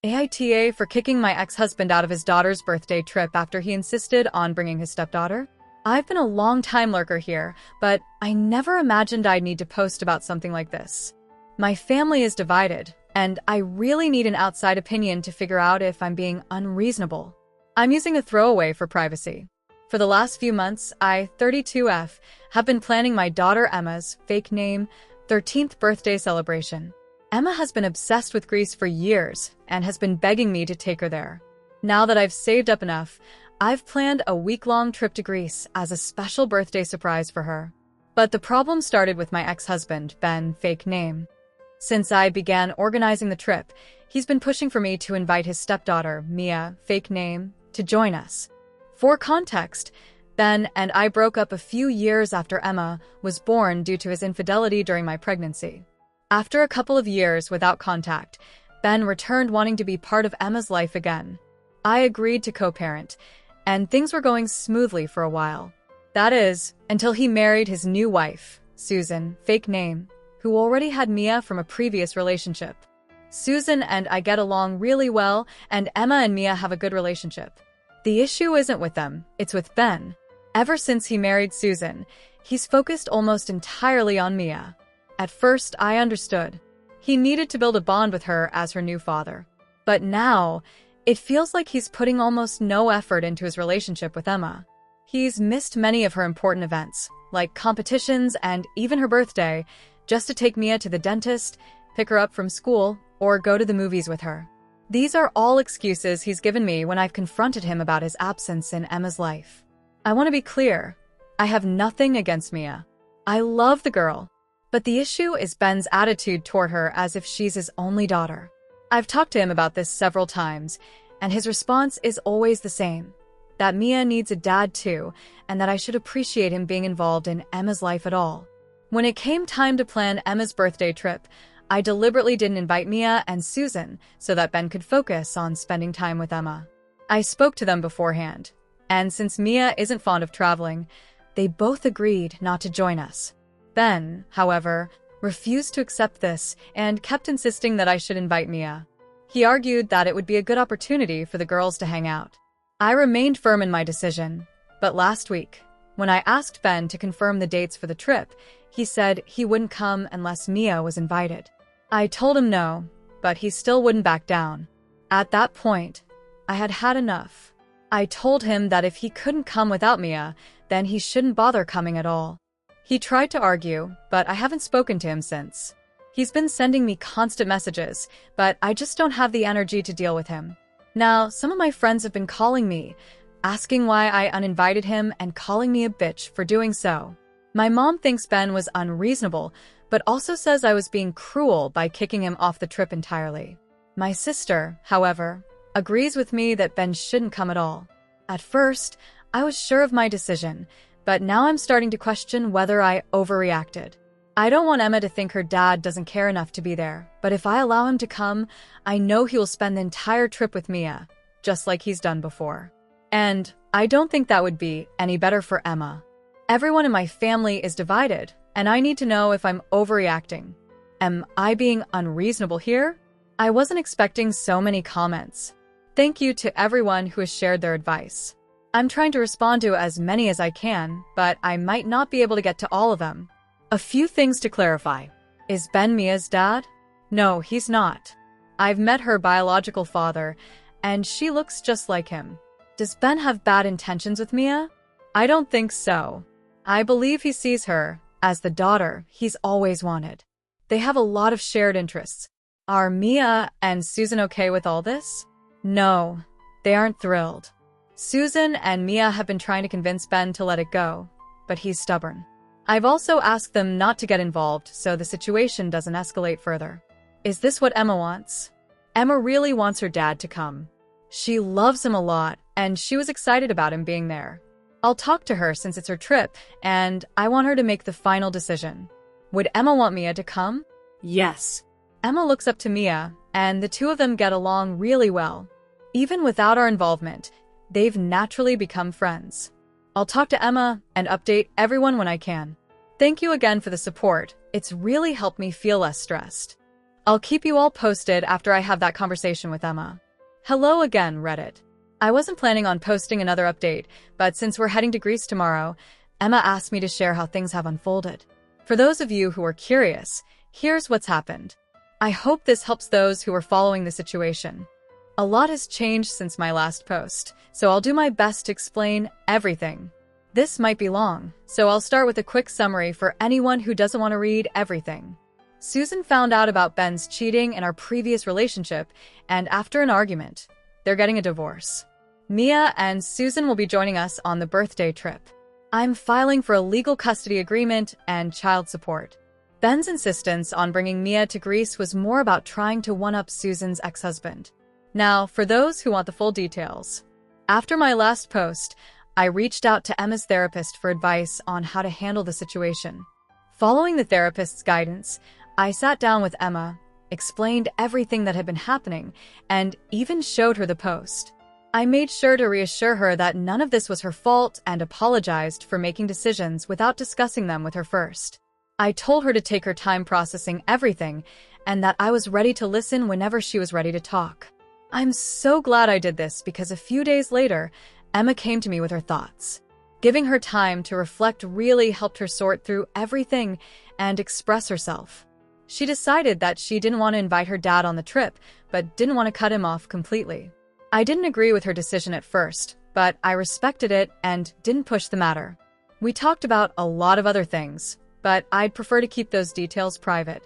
AITA for kicking my ex-husband out of his daughter's birthday trip after he insisted on bringing his stepdaughter? I've been a long-time lurker here, but I never imagined I'd need to post about something like this. My family is divided, and I really need an outside opinion to figure out if I'm being unreasonable. I'm using a throwaway for privacy. For the last few months, I, 32F, have been planning my daughter Emma's, fake name, 13th birthday celebration. Emma has been obsessed with Greece for years and has been begging me to take her there. Now that I've saved up enough, I've planned a week-long trip to Greece as a special birthday surprise for her. But the problem started with my ex-husband, Ben, fake name. Since I began organizing the trip, he's been pushing for me to invite his stepdaughter, Mia, fake name, to join us. For context, Ben and I broke up a few years after Emma was born due to his infidelity during my pregnancy. After a couple of years without contact, Ben returned wanting to be part of Emma's life again. I agreed to co-parent, and things were going smoothly for a while. That is, until he married his new wife, Susan, fake name, who already had Mia from a previous relationship. Susan and I get along really well, and Emma and Mia have a good relationship. The issue isn't with them, it's with Ben. Ever since he married Susan, he's focused almost entirely on Mia. At first, I understood. He needed to build a bond with her as her new father. But now, it feels like he's putting almost no effort into his relationship with Emma. He's missed many of her important events, like competitions and even her birthday, just to take Mia to the dentist, pick her up from school, or go to the movies with her. These are all excuses he's given me when I've confronted him about his absence in Emma's life. I want to be clear. I have nothing against Mia. I love the girl. But the issue is Ben's attitude toward her as if she's his only daughter. I've talked to him about this several times, and his response is always the same. That Mia needs a dad too, and that I should appreciate him being involved in Emma's life at all. When it came time to plan Emma's birthday trip, I deliberately didn't invite Mia and Susan so that Ben could focus on spending time with Emma. I spoke to them beforehand, and since Mia isn't fond of traveling, they both agreed not to join us. Ben, however, refused to accept this and kept insisting that I should invite Mia. He argued that it would be a good opportunity for the girls to hang out. I remained firm in my decision, but last week, when I asked Ben to confirm the dates for the trip, he said he wouldn't come unless Mia was invited. I told him no, but he still wouldn't back down. At that point, I had had enough. I told him that if he couldn't come without Mia, then he shouldn't bother coming at all. He tried to argue, but I haven't spoken to him since. He's been sending me constant messages, but I just don't have the energy to deal with him. Now, some of my friends have been calling me, asking why I uninvited him and calling me a bitch for doing so. My mom thinks Ben was unreasonable, but also says I was being cruel by kicking him off the trip entirely. My sister, however, agrees with me that Ben shouldn't come at all. At first, I was sure of my decision, but now I'm starting to question whether I overreacted. I don't want Emma to think her dad doesn't care enough to be there, but if I allow him to come, I know he will spend the entire trip with Mia, just like he's done before. And I don't think that would be any better for Emma. Everyone in my family is divided, and I need to know if I'm overreacting. Am I being unreasonable here? I wasn't expecting so many comments. Thank you to everyone who has shared their advice. I'm trying to respond to as many as I can, but I might not be able to get to all of them. A few things to clarify. Is Ben Mia's dad? No, he's not. I've met her biological father, and she looks just like him. Does Ben have bad intentions with Mia? I don't think so. I believe he sees her as the daughter he's always wanted. They have a lot of shared interests. Are Mia and Susan okay with all this? No, they aren't thrilled. Susan and Mia have been trying to convince Ben to let it go, but he's stubborn. I've also asked them not to get involved so the situation doesn't escalate further. Is this what Emma wants? Emma really wants her dad to come. She loves him a lot, and she was excited about him being there. I'll talk to her since it's her trip, and I want her to make the final decision. Would Emma want Mia to come? Yes. Emma looks up to Mia, and the two of them get along really well. Even without our involvement, they've naturally become friends. I'll talk to Emma and update everyone when I can. Thank you again for the support. It's really helped me feel less stressed. I'll keep you all posted after I have that conversation with Emma. Hello again, Reddit. I wasn't planning on posting another update, but since we're heading to Greece tomorrow, Emma asked me to share how things have unfolded. For those of you who are curious, here's what's happened. I hope this helps those who are following the situation. A lot has changed since my last post, so I'll do my best to explain everything. This might be long, so I'll start with a quick summary for anyone who doesn't want to read everything. Susan found out about Ben's cheating in our previous relationship, and after an argument, they're getting a divorce. Mia and Susan will be joining us on the birthday trip. I'm filing for a legal custody agreement and child support. Ben's insistence on bringing Mia to Greece was more about trying to one-up Susan's ex-husband. Now, for those who want the full details. After my last post, I reached out to Emma's therapist for advice on how to handle the situation. Following the therapist's guidance, I sat down with Emma, explained everything that had been happening, and even showed her the post. I made sure to reassure her that none of this was her fault and apologized for making decisions without discussing them with her first. I told her to take her time processing everything and that I was ready to listen whenever she was ready to talk. I'm so glad I did this because a few days later, Emma came to me with her thoughts. Giving her time to reflect really helped her sort through everything and express herself. She decided that she didn't want to invite her dad on the trip, but didn't want to cut him off completely. I didn't agree with her decision at first, but I respected it and didn't push the matter. We talked about a lot of other things, but I'd prefer to keep those details private.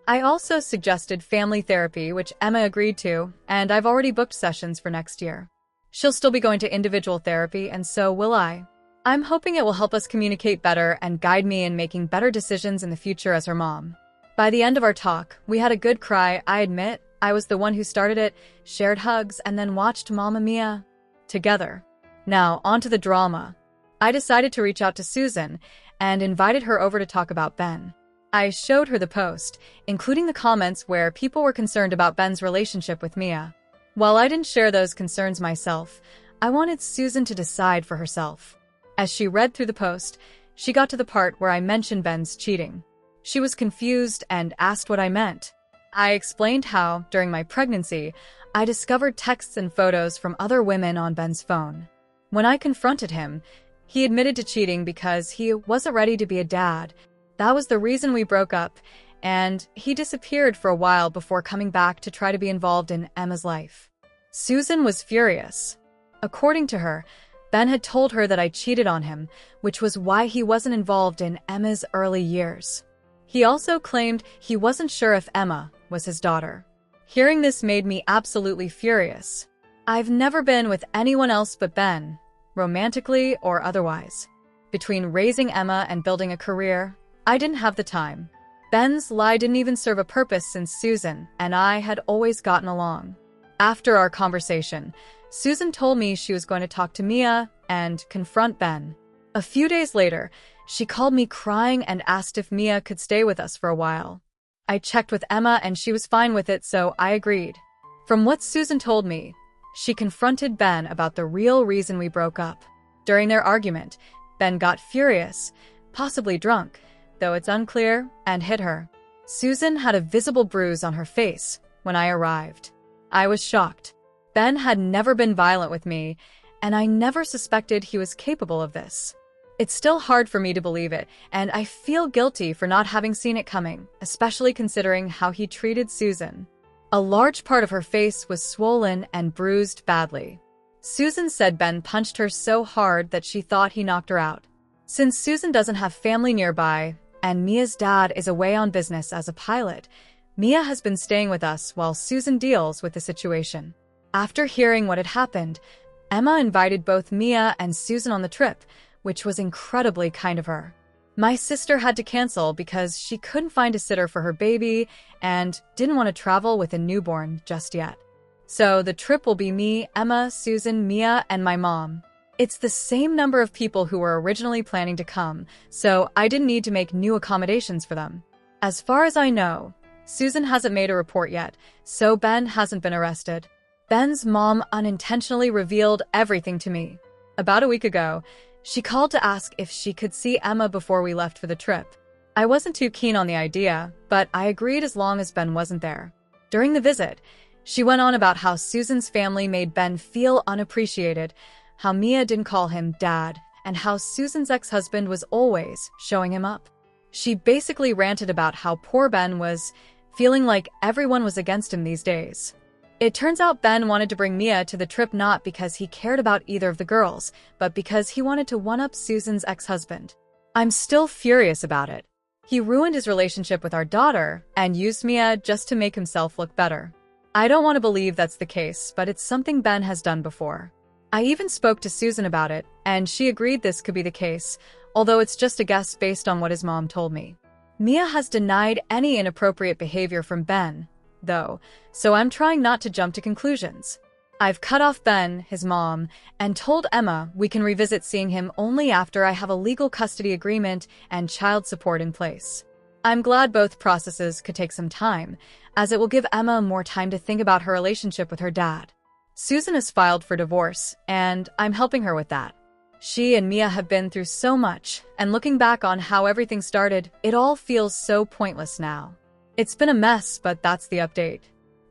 I also suggested family therapy, which Emma agreed to, and I've already booked sessions for next year. She'll still be going to individual therapy, and so will I. I'm hoping it will help us communicate better and guide me in making better decisions in the future as her mom. By the end of our talk, we had a good cry. I admit, I was the one who started it, shared hugs, and then watched Mamma Mia together. Now, on to the drama. I decided to reach out to Susan and invited her over to talk about Ben. I showed her the post, including the comments where people were concerned about Ben's relationship with Mia. While I didn't share those concerns myself, I wanted Susan to decide for herself. As she read through the post, she got to the part where I mentioned Ben's cheating. She was confused and asked what I meant. I explained how, during my pregnancy, I discovered texts and photos from other women on Ben's phone. When I confronted him, he admitted to cheating because he wasn't ready to be a dad. That was the reason we broke up, and he disappeared for a while before coming back to try to be involved in Emma's life. Susan was furious. According to her, Ben had told her that I cheated on him, which was why he wasn't involved in Emma's early years. He also claimed he wasn't sure if Emma was his daughter. Hearing this made me absolutely furious. I've never been with anyone else but Ben, romantically or otherwise. Between raising Emma and building a career, I didn't have the time. Ben's lie didn't even serve a purpose since Susan and I had always gotten along. After our conversation, Susan told me she was going to talk to Mia and confront Ben. A few days later, she called me crying and asked if Mia could stay with us for a while. I checked with Emma and she was fine with it, so I agreed. From what Susan told me, she confronted Ben about the real reason we broke up. During their argument, Ben got furious, possibly drunk, though it's unclear, and hit her. Susan had a visible bruise on her face when I arrived. I was shocked. Ben had never been violent with me, and I never suspected he was capable of this. It's still hard for me to believe it, and I feel guilty for not having seen it coming, especially considering how he treated Susan. A large part of her face was swollen and bruised badly. Susan said Ben punched her so hard that she thought he knocked her out. Since Susan doesn't have family nearby, and Mia's dad is away on business as a pilot, Mia has been staying with us while Susan deals with the situation. After hearing what had happened, Emma invited both Mia and Susan on the trip, which was incredibly kind of her. My sister had to cancel because she couldn't find a sitter for her baby and didn't want to travel with a newborn just yet. So the trip will be me, Emma, Susan, Mia, and my mom. It's the same number of people who were originally planning to come, so I didn't need to make new accommodations for them. As far as I know, Susan hasn't made a report yet, so Ben hasn't been arrested. Ben's mom unintentionally revealed everything to me. About a week ago, she called to ask if she could see Emma before we left for the trip. I wasn't too keen on the idea, but I agreed as long as Ben wasn't there. During the visit, she went on about how Susan's family made Ben feel unappreciated, how Mia didn't call him dad, and how Susan's ex-husband was always showing him up. She basically ranted about how poor Ben was feeling like everyone was against him these days. It turns out Ben wanted to bring Mia to the trip not because he cared about either of the girls, but because he wanted to one-up Susan's ex-husband. I'm still furious about it. He ruined his relationship with our daughter and used Mia just to make himself look better. I don't want to believe that's the case, but it's something Ben has done before. I even spoke to Susan about it, and she agreed this could be the case, although it's just a guess based on what his mom told me. Mia has denied any inappropriate behavior from Ben, though, so I'm trying not to jump to conclusions. I've cut off Ben, his mom, and told Emma we can revisit seeing him only after I have a legal custody agreement and child support in place. I'm glad both processes could take some time, as it will give Emma more time to think about her relationship with her dad. Susan has filed for divorce, and I'm helping her with that. She and Mia have been through so much, and looking back on how everything started, it all feels so pointless now. It's been a mess, but that's the update.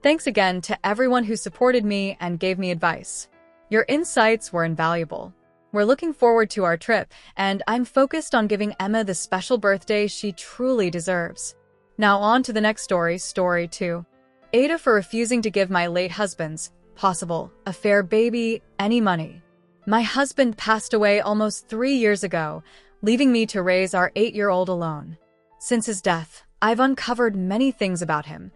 Thanks again to everyone who supported me and gave me advice. Your insights were invaluable. We're looking forward to our trip, and I'm focused on giving Emma the special birthday she truly deserves. Now on to the next story, story 2. AITA for refusing to give my late husband's possible affair baby any money. My husband passed away almost 3 years ago, leaving me to raise our 8-year-old alone. Since his death, I've uncovered many things about him,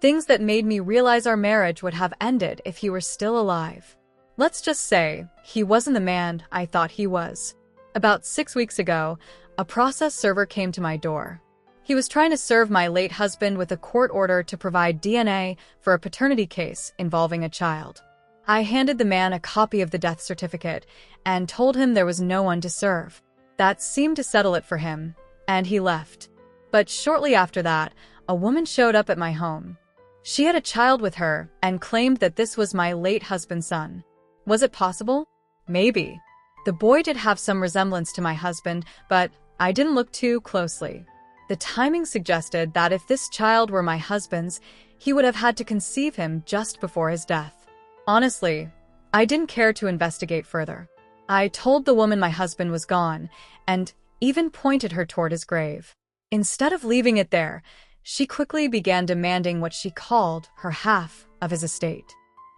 things that made me realize our marriage would have ended if he were still alive. Let's just say, he wasn't the man I thought he was. About 6 weeks ago, a process server came to my door. He was trying to serve my late husband with a court order to provide DNA for a paternity case involving a child. I handed the man a copy of the death certificate and told him there was no one to serve. That seemed to settle it for him, and he left. But shortly after that, a woman showed up at my home. She had a child with her and claimed that this was my late husband's son. Was it possible? Maybe. The boy did have some resemblance to my husband, but I didn't look too closely. The timing suggested that if this child were my husband's, he would have had to conceive him just before his death. Honestly, I didn't care to investigate further. I told the woman my husband was gone, and even pointed her toward his grave. Instead of leaving it there, she quickly began demanding what she called her half of his estate.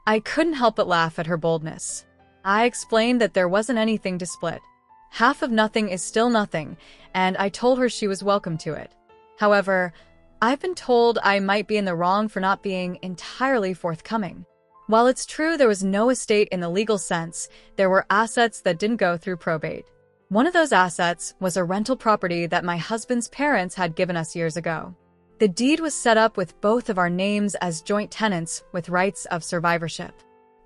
I couldn't help but laugh at her boldness. I explained that there wasn't anything to split. Half of nothing is still nothing, and I told her she was welcome to it. However, I've been told I might be in the wrong for not being entirely forthcoming. While it's true there was no estate in the legal sense, there were assets that didn't go through probate. One of those assets was a rental property that my husband's parents had given us years ago. The deed was set up with both of our names as joint tenants with rights of survivorship.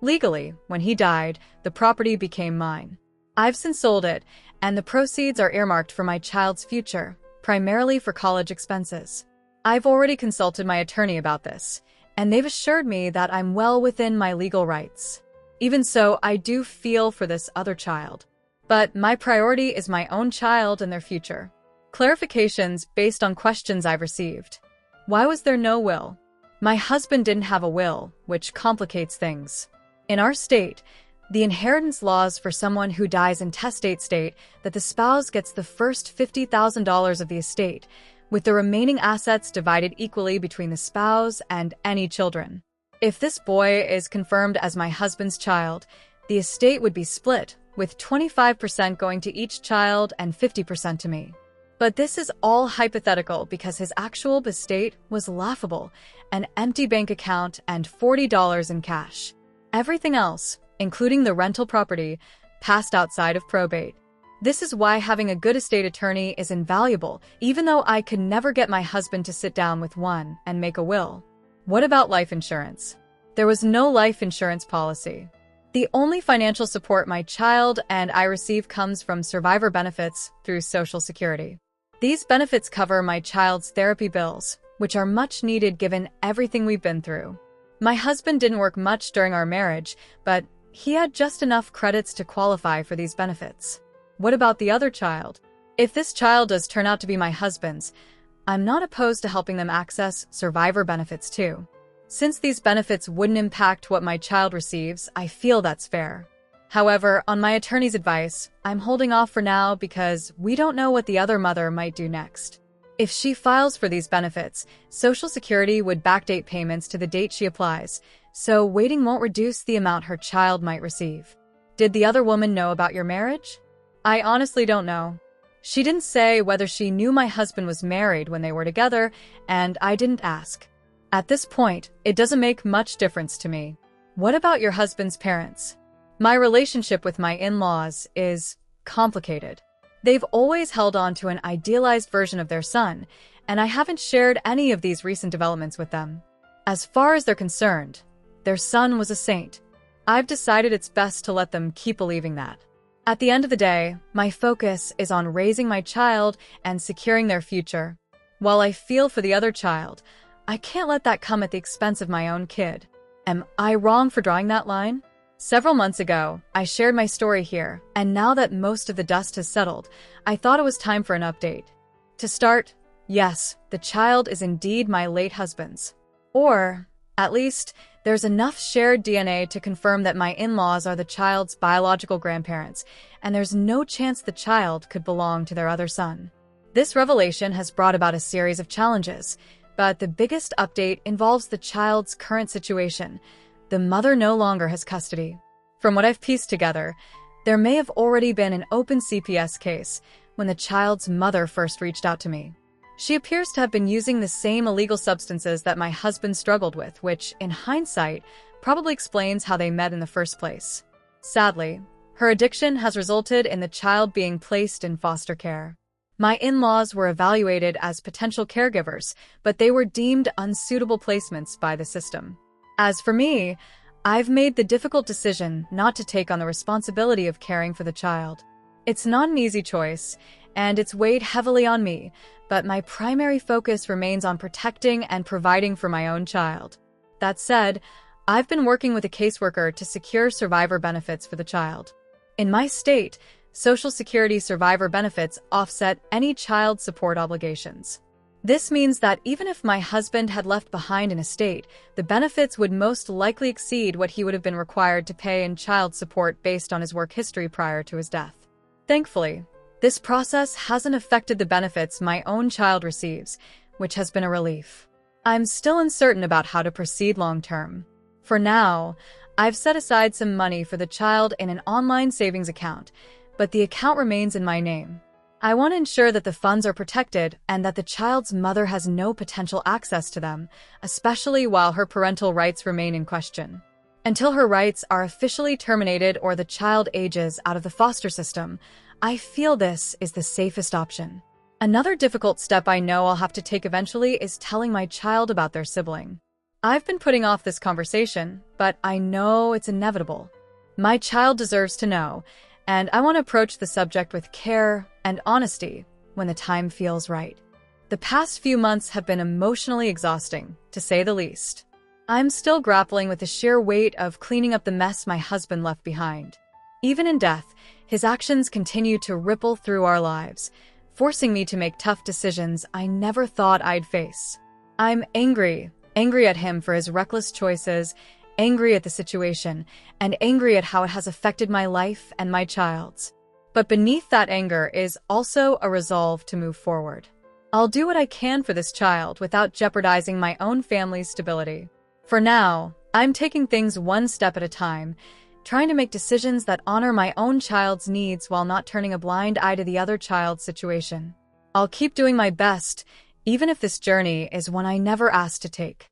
Legally, when he died, the property became mine. I've since sold it, and the proceeds are earmarked for my child's future, primarily for college expenses. I've already consulted my attorney about this, and they've assured me that I'm well within my legal rights. Even so, I do feel for this other child. But my priority is my own child and their future. Clarifications based on questions I've received. Why was there no will? My husband didn't have a will, which complicates things. In our state, the inheritance laws for someone who dies intestate state that the spouse gets the first $50,000 of the estate, with the remaining assets divided equally between the spouse and any children. If this boy is confirmed as my husband's child, the estate would be split, with 25% going to each child and 50% to me. But this is all hypothetical because his actual estate was laughable, an empty bank account and $40 in cash. Everything else, including the rental property, passed outside of probate. This is why having a good estate attorney is invaluable, even though I could never get my husband to sit down with one and make a will. What about life insurance? There was no life insurance policy. The only financial support my child and I receive comes from survivor benefits through Social Security. These benefits cover my child's therapy bills, which are much needed given everything we've been through. My husband didn't work much during our marriage, but he had just enough credits to qualify for these benefits. What about the other child? If this child does turn out to be my husband's, I'm not opposed to helping them access survivor benefits too. Since these benefits wouldn't impact what my child receives, I feel that's fair. However, on my attorney's advice, I'm holding off for now because we don't know what the other mother might do next. If she files for these benefits, Social Security would backdate payments to the date she applies, so waiting won't reduce the amount her child might receive. Did the other woman know about your marriage? I honestly don't know. She didn't say whether she knew my husband was married when they were together, and I didn't ask. At this point, it doesn't make much difference to me. What about your husband's parents? My relationship with my in-laws is complicated. They've always held on to an idealized version of their son, and I haven't shared any of these recent developments with them. As far as they're concerned, their son was a saint. I've decided it's best to let them keep believing that. At the end of the day, my focus is on raising my child and securing their future. While I feel for the other child, I can't let that come at the expense of my own kid. Am I wrong for drawing that line? Several months ago, I shared my story here, and now that most of the dust has settled, I thought it was time for an update. To start, yes, the child is indeed my late husband's. Or, at least, there's enough shared DNA to confirm that my in-laws are the child's biological grandparents, and there's no chance the child could belong to their other son. This revelation has brought about a series of challenges, but the biggest update involves the child's current situation. The mother no longer has custody. From what I've pieced together, there may have already been an open CPS case when the child's mother first reached out to me. She appears to have been using the same illegal substances that my husband struggled with, which, in hindsight, probably explains how they met in the first place. Sadly, her addiction has resulted in the child being placed in foster care. My in-laws were evaluated as potential caregivers, but they were deemed unsuitable placements by the system. As for me, I've made the difficult decision not to take on the responsibility of caring for the child. It's not an easy choice, and it's weighed heavily on me, but my primary focus remains on protecting and providing for my own child. That said, I've been working with a caseworker to secure survivor benefits for the child. In my state, Social Security survivor benefits offset any child support obligations. This means that even if my husband had left behind an estate, the benefits would most likely exceed what he would have been required to pay in child support based on his work history prior to his death. Thankfully, this process hasn't affected the benefits my own child receives, which has been a relief. I'm still uncertain about how to proceed long-term. For now, I've set aside some money for the child in an online savings account, but the account remains in my name. I want to ensure that the funds are protected and that the child's mother has no potential access to them, especially while her parental rights remain in question. Until her rights are officially terminated or the child ages out of the foster system, I feel this is the safest option. Another difficult step I know I'll have to take eventually is telling my child about their sibling. I've been putting off this conversation, but I know it's inevitable. My child deserves to know, and I want to approach the subject with care and honesty when the time feels right. The past few months have been emotionally exhausting, to say the least. I'm still grappling with the sheer weight of cleaning up the mess my husband left behind. Even in death, his actions continue to ripple through our lives, forcing me to make tough decisions I never thought I'd face. I'm angry at him for his reckless choices, angry at the situation, and angry at how it has affected my life and my child's. But beneath that anger is also a resolve to move forward. I'll do what I can for this child without jeopardizing my own family's stability. For now, I'm taking things one step at a time, trying to make decisions that honor my own child's needs while not turning a blind eye to the other child's situation. I'll keep doing my best, even if this journey is one I never asked to take.